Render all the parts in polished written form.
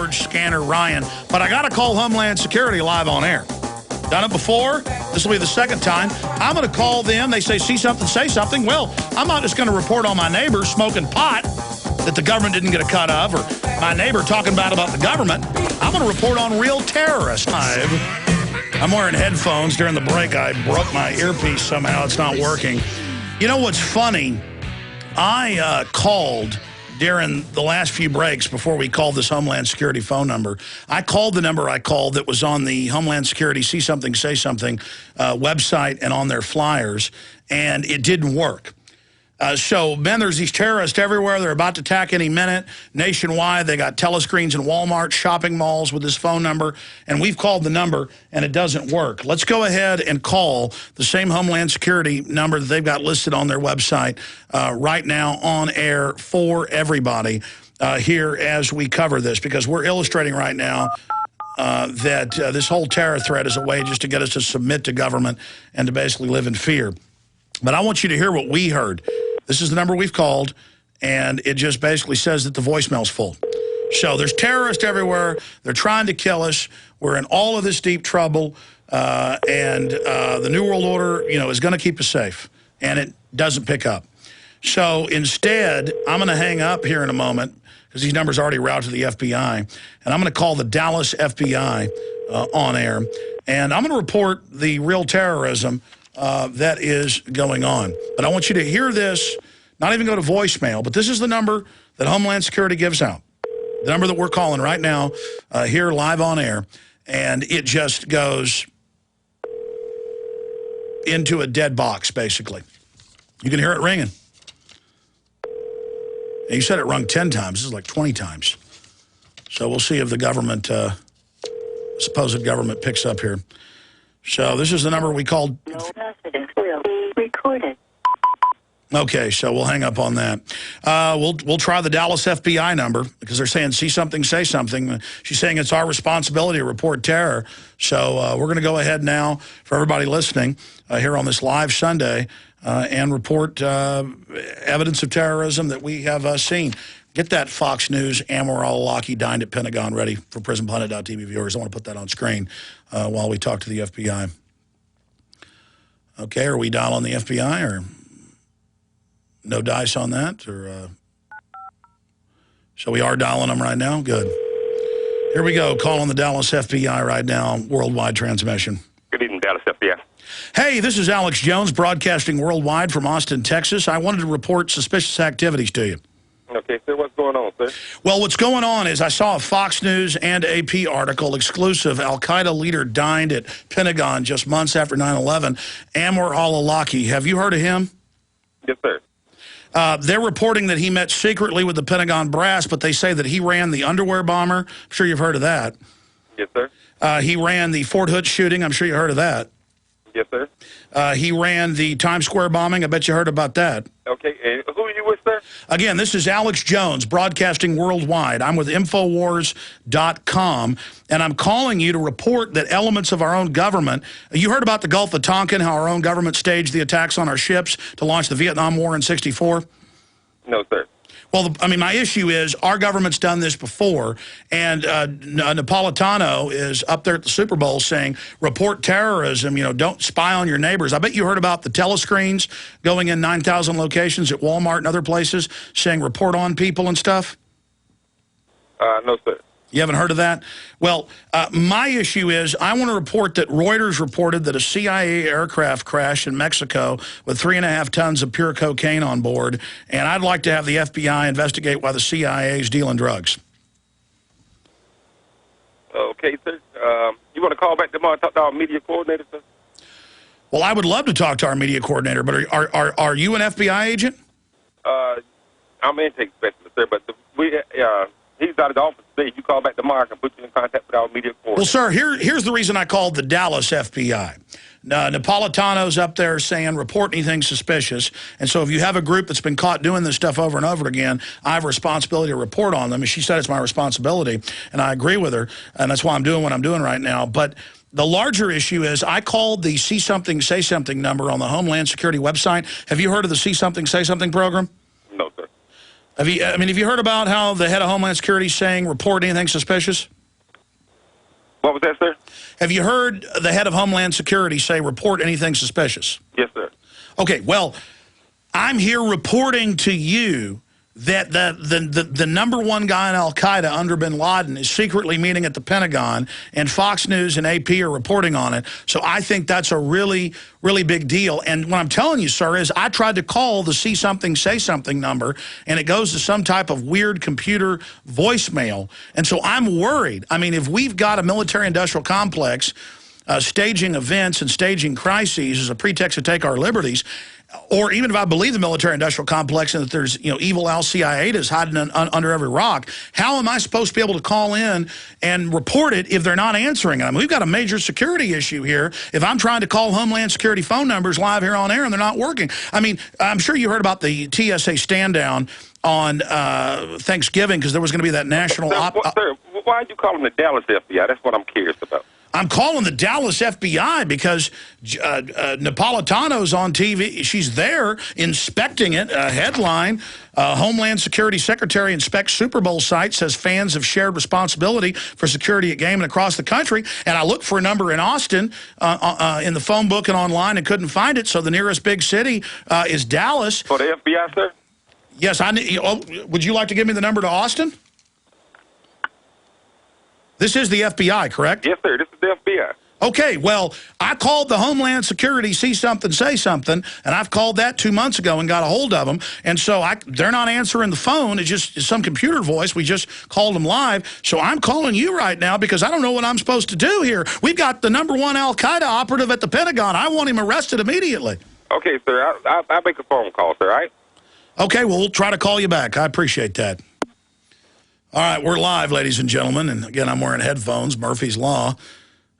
George, Scanner, Ryan. But I got to call Homeland Security live on air. Done it before. This will be the second time. I'm going to call them. They say, see something, say something. Well, I'm not just going to report on my neighbor smoking pot that the government didn't get a cut of, or my neighbor talking bad about the government. I'm going to report on real terrorists. I'm wearing headphones. During the break, I broke my earpiece somehow. It's not working. You know what's funny? I called during the last few breaks before we called this Homeland Security phone number. I called the number I called that was on the Homeland Security See Something, Say Something website and on their flyers, and it didn't work. So, man, there's these terrorists everywhere. They're about to attack any minute. Nationwide, they got telescreens in Walmart, shopping malls with this phone number. And we've called the number, and it doesn't work. Let's go ahead and call the same Homeland Security number that they've got listed on their website right now on air for everybody here as we cover this. Because we're illustrating right now that this whole terror threat is a way just to get us to submit to government and to basically live in fear. But I want you to hear what we heard. This is the number we've called, and it just basically says that the voicemail's full. So there's terrorists everywhere. They're trying to kill us. We're in all of this deep trouble, and the New World Order, is going to keep us safe, and it doesn't pick up. So instead, I'm going to hang up here in a moment because these numbers are already routed to the FBI, and I'm going to call the Dallas FBI on air, and I'm going to report the real terrorism that is going on. But I want you to hear this, not even go to voicemail, but this is the number that Homeland Security gives out. The number that we're calling right now here live on air, and it just goes into a dead box, basically. You can hear it ringing. And you said it rung 10 times. This is like 20 times. So we'll see if the government, supposed government picks up here. So this is the number we called. No messages will be recorded. Okay, so we'll hang up on that. We'll try the Dallas FBI number because they're saying see something, say something. She's saying it's our responsibility to report terror. So we're going to go ahead now for everybody listening here on this live Sunday and report evidence of terrorism that we have seen. Get that Fox News, Anwar al-Awlaki dined at Pentagon ready for PrisonPlanet.tv viewers. I want to put that on screen while we talk to the FBI. Okay, are we dialing the FBI or no dice on that? Or so we are dialing them right now? Good. Here we go, calling the Dallas FBI right now, worldwide transmission. Good evening, Dallas FBI. Hey, this is Alex Jones, broadcasting worldwide from Austin, Texas. I wanted to report suspicious activities to you. Okay, sir, what's going on, sir? Well, what's going on is I saw a Fox News and AP article, exclusive, Al-Qaeda leader dined at Pentagon just months after 9/11, Anwar al-Awlaki. Have you heard of him? Yes, sir. They're reporting that he met secretly with the Pentagon brass, but they say that he ran the underwear bomber. I'm sure you've heard of that. Yes, sir. He ran the Fort Hood shooting. I'm sure you heard of that. Yes, sir. He ran the Times Square bombing. I bet you heard about that. Okay, and who are you with, sir? Again, this is Alex Jones, broadcasting worldwide. I'm with Infowars.com, and I'm calling you to report that elements of our own government, you heard about the Gulf of Tonkin, how our own government staged the attacks on our ships to launch the Vietnam War in '64? No, sir. Well, I mean, my issue is our government's done this before, and Napolitano is up there at the Super Bowl saying, report terrorism, don't spy on your neighbors. I bet you heard about the telescreens going in 9,000 locations at Walmart and other places saying report on people and stuff? No, sir. You haven't heard of that? Well, my issue is I want to report that Reuters reported that a CIA aircraft crashed in Mexico with 3.5 tons of pure cocaine on board, and I'd like to have the FBI investigate why the CIA is dealing drugs. Okay, sir. You want to call back tomorrow and talk to our media coordinator, sir? Well, I would love to talk to our media coordinator, but are you an FBI agent? I'm an intake specialist, sir, but he's out of the office today. You call back tomorrow, I can put you in contact with our media coordinator. Well, sir, here's the reason I called the Dallas FBI. Napolitano's up there saying, report anything suspicious. And so if you have a group that's been caught doing this stuff over and over again, I have a responsibility to report on them. And she said it's my responsibility, and I agree with her. And that's why I'm doing what I'm doing right now. But the larger issue is I called the See Something, Say Something number on the Homeland Security website. Have you heard of the See Something, Say Something program? No, sir. Have you heard about how the head of Homeland Security is saying report anything suspicious? What was that, sir? Have you heard the head of Homeland Security say report anything suspicious? Yes, sir. Okay, well, I'm here reporting to you that the number one guy in al-Qaeda under bin Laden is secretly meeting at the Pentagon, and Fox News and AP are reporting on it. So I think that's a really, really big deal. And what I'm telling you, sir, is I tried to call the See Something, Say Something number, and it goes to some type of weird computer voicemail. And so I'm worried. I mean, if we've got a military-industrial complex staging events and staging crises as a pretext to take our liberties, or even if I believe the military-industrial complex and that there's, evil al-Qaeda hiding under every rock, how am I supposed to be able to call in and report it if they're not answering it? I mean, we've got a major security issue here if I'm trying to call Homeland Security phone numbers live here on air and they're not working. I mean, I'm sure you heard about the TSA stand-down on Thanksgiving because there was going to be that national... Sir, why are you calling the Dallas FBI? That's what I'm curious about. I'm calling the Dallas FBI because Napolitano's on TV. She's there inspecting it. Headline, Homeland Security Secretary inspects Super Bowl site, says fans have shared responsibility for security at game and across the country. And I looked for a number in Austin in the phone book and online and couldn't find it. So the nearest big city is Dallas. For the FBI, sir? Yes. Would you like to give me the number to Austin? This is the FBI, correct? Yes, sir. This is the FBI. Okay, well, I called the Homeland Security See Something, Say Something, and I've called that 2 months ago and got a hold of them. And so they're not answering the phone. It's just some computer voice. We just called them live. So I'm calling you right now because I don't know what I'm supposed to do here. We've got the number one al-Qaeda operative at the Pentagon. I want him arrested immediately. Okay, sir. I'll make a phone call, sir, all right? Okay, well, we'll try to call you back. I appreciate that. All right, we're live, ladies and gentlemen. And again, I'm wearing headphones. Murphy's Law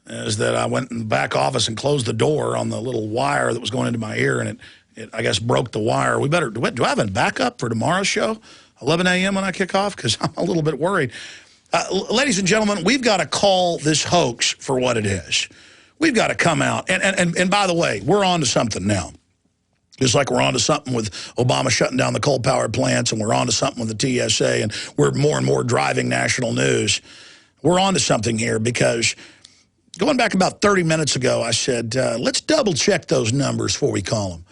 is that I went in the back office and closed the door on the little wire that was going into my ear, and it I guess, broke the wire. Do I have a backup for tomorrow's show, 11 a.m. when I kick off? Because I'm a little bit worried. Ladies and gentlemen, we've got to call this hoax for what it is. We've got to come out. And by the way, we're on to something now. Just like we're on to something with Obama shutting down the coal-powered plants, and we're on to something with the TSA, and we're more and more driving national news. We're on to something here because going back about 30 minutes ago, I said, let's double-check those numbers before we call them.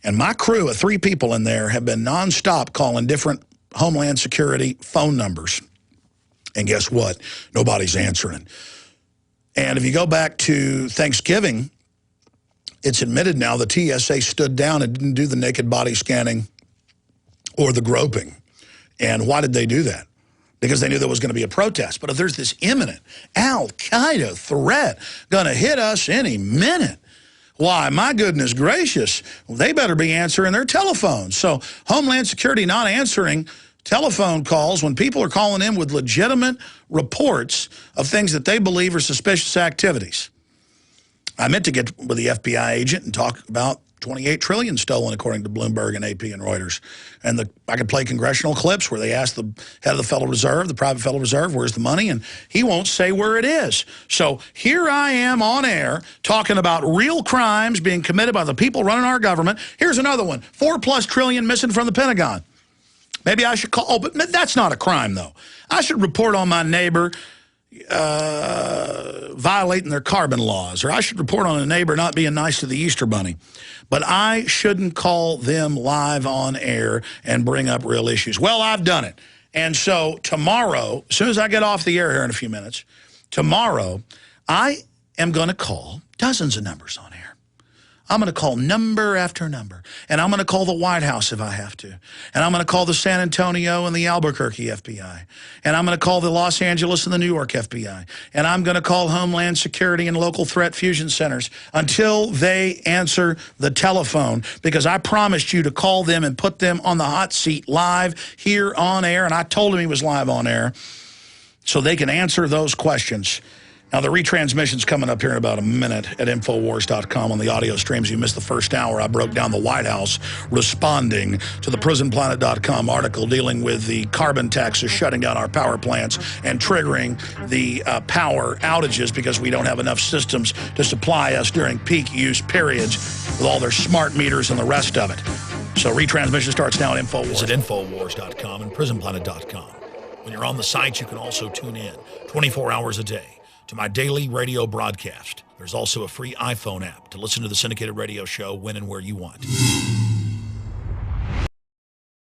And my crew of 3 people in there have been nonstop calling different Homeland Security phone numbers. And guess what? Nobody's answering. And if you go back to Thanksgiving, it's admitted now the TSA stood down and didn't do the naked body scanning or the groping. And why did they do that? Because they knew there was going to be a protest. But if there's this imminent al-Qaeda threat going to hit us any minute, why, my goodness gracious, they better be answering their telephones. So Homeland Security not answering telephone calls when people are calling in with legitimate reports of things that they believe are suspicious activities. I meant to get with the FBI agent and talk about $28 trillion stolen, according to Bloomberg and AP and Reuters. And I could play congressional clips where they ask the head of the Federal Reserve, the private Federal Reserve, where's the money? And he won't say where it is. So here I am on air talking about real crimes being committed by the people running our government. Here's another one, $4+ trillion missing from the Pentagon. Maybe I should call, oh, but that's not a crime, though. I should report on my neighbor violating their carbon laws, or I should report on a neighbor not being nice to the Easter Bunny. But I shouldn't call them live on air and bring up real issues. Well, I've done it. And so tomorrow, as soon as I get off the air here in a few minutes, tomorrow I am going to call dozens of numbers on air. I'm going to call number after number. And I'm going to call the White House if I have to. And I'm going to call the San Antonio and the Albuquerque FBI. And I'm going to call the Los Angeles and the New York FBI. And I'm going to call Homeland Security and local threat fusion centers until they answer the telephone. Because I promised you to call them and put them on the hot seat live here on air. And I told him he was live on air so they can answer those questions. Now, the retransmission's coming up here in about a minute at Infowars.com on the audio streams. You missed the first hour. I broke down the White House responding to the PrisonPlanet.com article dealing with the carbon taxes shutting down our power plants and triggering the power outages because we don't have enough systems to supply us during peak use periods with all their smart meters and the rest of it. So retransmission starts now at InfoWars. Visit Infowars.com and PrisonPlanet.com. When you're on the site, you can also tune in 24 hours a day to my daily radio broadcast. There's also a free iPhone app to listen to the syndicated radio show when and where you want.